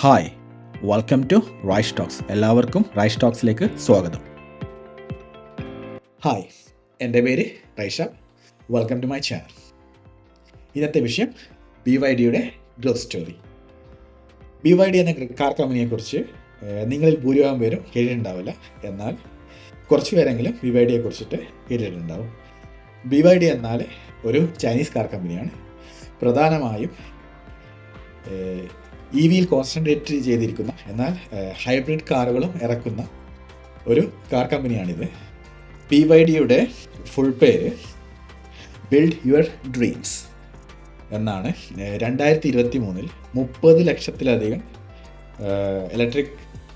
Hi, welcome to rise talks. എല്ലാവർക്കും റൈസ് ടോക്സിലേക്ക് സ്വാഗതം. ഹായ്, എൻ്റെ പേര് Rishabh. Welcome to my channel. ഇന്നത്തെ വിഷയം BYDയുടെ ഗ്രോത്ത് സ്റ്റോറി. BYD എന്ന കാർ കമ്പനിയെക്കുറിച്ച് നിങ്ങളിൽ ഭൂരിഭാഗം പേരും കേട്ടിട്ടുണ്ടാവില്ല. എന്നാൽ കുറച്ച് പേരെങ്കിലും BYDയെ കുറിച്ചിട്ട് കേട്ടിട്ടുണ്ടാവും. BYD എന്നാൽ ഒരു ചൈനീസ് കാർ കമ്പനിയാണ്. പ്രധാനമായും EVയിൽ കോൺസെൻട്രേറ്റ് ചെയ്തിരിക്കുന്ന എന്നാൽ ഹൈബ്രിഡ് കാറുകളും ഇറക്കുന്ന ഒരു കാർ കമ്പനിയാണിത്. BYDയുടെ ഫുൾ പേര് ബിൽഡ് യുവർ ഡ്രീംസ് എന്നാണ്. 2023 30 ലക്ഷത്തിലധികം ഇലക്ട്രിക്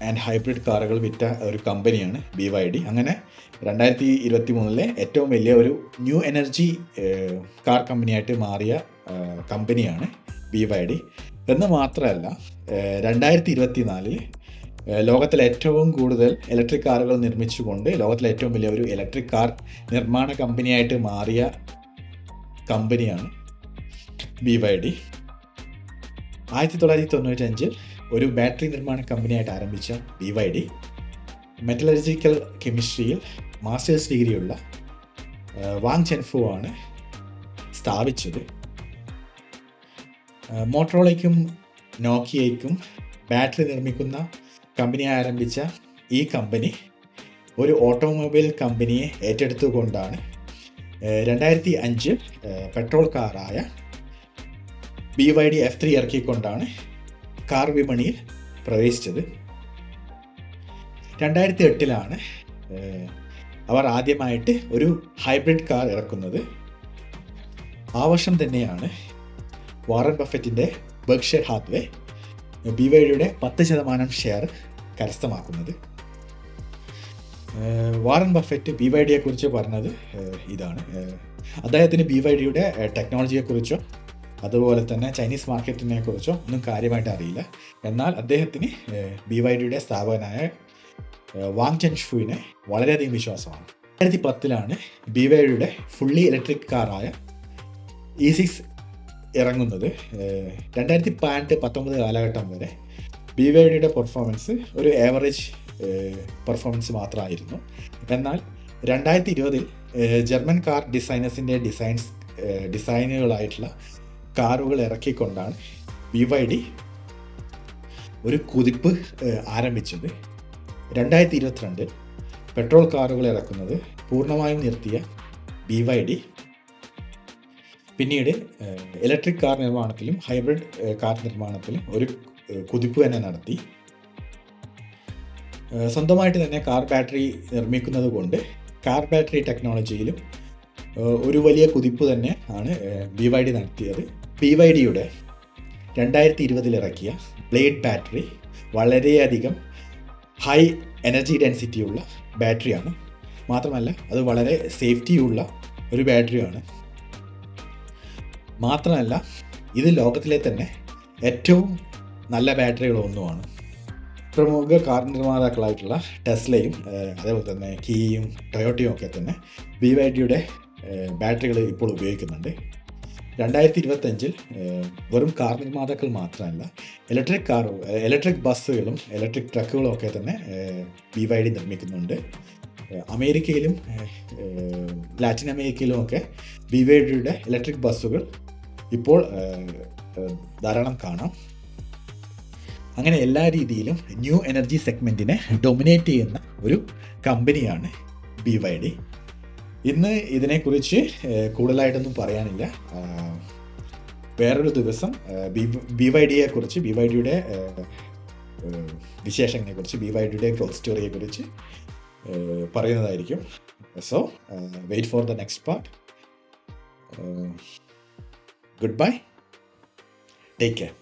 ആൻഡ് ഹൈബ്രിഡ് കാറുകൾ വിറ്റ ഒരു കമ്പനിയാണ് BYD. അങ്ങനെ 2023 ഏറ്റവും വലിയ ഒരു ന്യൂ എനർജി കാർ കമ്പനിയായിട്ട് മാറിയ കമ്പനിയാണ് BYD. എന്ന് മാത്രമല്ല, 2024 ലോകത്തിലെ ഏറ്റവും കൂടുതൽ ഇലക്ട്രിക് കാറുകൾ നിർമ്മിച്ചുകൊണ്ട് ലോകത്തിലെ ഏറ്റവും വലിയ ഒരു ഇലക്ട്രിക് കാർ നിർമ്മാണ കമ്പനിയായിട്ട് മാറിയ കമ്പനിയാണ് BYD. 1995 ഒരു ബാറ്ററി നിർമ്മാണ കമ്പനിയായിട്ട് ആരംഭിച്ച BYD മെറ്റലർജിക്കൽ കെമിസ്ട്രിയിൽ മാസ്റ്റേഴ്സ് ഡിഗ്രിയുള്ള വാങ് ചെൻഫു ആണ് സ്ഥാപിച്ചത്. മോട്ടറോളയ്ക്കും നോക്കിയയ്ക്കും ബാറ്ററി നിർമ്മിക്കുന്ന കമ്പനി ആരംഭിച്ച ഈ കമ്പനി ഒരു ഓട്ടോമൊബൈൽ കമ്പനിയെ ഏറ്റെടുത്തുകൊണ്ടാണ് 2005 പെട്രോൾ കാറായ BYD F3 ഇറക്കിക്കൊണ്ടാണ് കാർ വിപണിയിൽ പ്രവേശിച്ചത്. 2008 അവർ ആദ്യമായിട്ട് ഒരു ഹൈബ്രിഡ് കാർ ഇറക്കുന്നത്. ആ വർഷം തന്നെയാണ് വാറൻ ബഫറ്റിൻ്റെ ബെർക്ക്ഷയർ ഹാത്വേ BYDയുടെ 10% ഷെയർ കരസ്ഥമാക്കുന്നത്. വാറൻ ബഫറ്റ് BYDയെ കുറിച്ച് പറഞ്ഞത് ഇതാണ്. അദ്ദേഹത്തിന് BYDയുടെ ടെക്നോളജിയെക്കുറിച്ചോ അതുപോലെ തന്നെ ചൈനീസ് മാർക്കറ്റിനെ കുറിച്ചോ ഒന്നും കാര്യമായിട്ട് അറിയില്ല. എന്നാൽ അദ്ദേഹത്തിന് BYDയുടെ സ്ഥാപകനായ വാങ് ചെൻഫുവിനെ വളരെയധികം വിശ്വാസമാണ്. 2010 BYDയുടെ ഫുള്ളി ഇലക്ട്രിക് കാറായ E6 ഇറങ്ങുന്നത്. 2018-19 കാലഘട്ടം വരെ BYDയുടെ പെർഫോമൻസ് ഒരു ആവറേജ് പെർഫോമൻസ് മാത്രമായിരുന്നു. എന്നാൽ 2020 ജർമ്മൻ കാർ ഡിസൈനേഴ്സിൻ്റെ ഡിസൈനുകളായിട്ടുള്ള കാറുകൾ ഇറക്കിക്കൊണ്ടാണ് BYD ഒരു കുതിപ്പ് ആരംഭിച്ചത്. 2022 പെട്രോൾ കാറുകൾ ഇറക്കുന്നത് പൂർണ്ണമായും നിർത്തിയ BYD പിന്നീട് ഇലക്ട്രിക് കാർ നിർമ്മാണത്തിലും ഹൈബ്രിഡ് കാർ നിർമ്മാണത്തിലും ഒരു കുതിപ്പ് തന്നെ നടത്തി. സ്വന്തമായിട്ട് തന്നെ കാർ ബാറ്ററി നിർമ്മിക്കുന്നത് കൊണ്ട് കാർ ബാറ്ററി ടെക്നോളജിയിലും ഒരു വലിയ കുതിപ്പ് തന്നെ ആണ് BYD നടത്തിയത്. BYDയുടെ 2020 ഇറക്കിയ ബ്ലേഡ് ബാറ്ററി വളരെയധികം ഹൈ എനർജി ഡെൻസിറ്റിയുള്ള ബാറ്ററിയാണ്. മാത്രമല്ല അത് വളരെ സേഫ്റ്റിയുള്ള ഒരു ബാറ്ററിയാണ്. മാത്രമല്ല ഇത് ലോകത്തിലെ തന്നെ ഏറ്റവും നല്ല ബാറ്ററികളൊന്നുമാണ്. പ്രമുഖ കാർ നിർമ്മാതാക്കളായിട്ടുള്ള ടെസ്ലയും അതേപോലെ തന്നെ കിയയും ടൊയോട്ടയും ഒക്കെ തന്നെ BYDയുടെ ബാറ്ററികൾ ഇപ്പോൾ ഉപയോഗിക്കുന്നുണ്ട്. 2025 വെറും കാർ നിർമ്മാതാക്കൾ മാത്രമല്ല, ഇലക്ട്രിക് ബസ്സുകളും ഇലക്ട്രിക് ട്രക്കുകളും ഒക്കെ തന്നെ BYD നിർമ്മിക്കുന്നുണ്ട്. അമേരിക്കയിലും ലാറ്റിൻ അമേരിക്കയിലും ഒക്കെ BYDയുടെ ഇലക്ട്രിക് ബസ്സുകൾ ഇപ്പോൾ ധാരാളം കാണാം. അങ്ങനെ എല്ലാ രീതിയിലും ന്യൂ എനർജി സെഗ്മെൻറ്റിനെ ഡൊമിനേറ്റ് ചെയ്യുന്ന ഒരു കമ്പനിയാണ് BYD. ഇന്ന് ഇതിനെക്കുറിച്ച് കൂടുതലായിട്ടൊന്നും പറയാനില്ല. വേറൊരു ദിവസം BYDയെക്കുറിച്ച്, BYDയുടെ വിശേഷങ്ങളെക്കുറിച്ച്, BYDയുടെ ഗ്രോത്ത് സ്റ്റോറിയെക്കുറിച്ച് പറയുന്നതായിരിക്കും. So wait for the next part. Goodbye. Take care.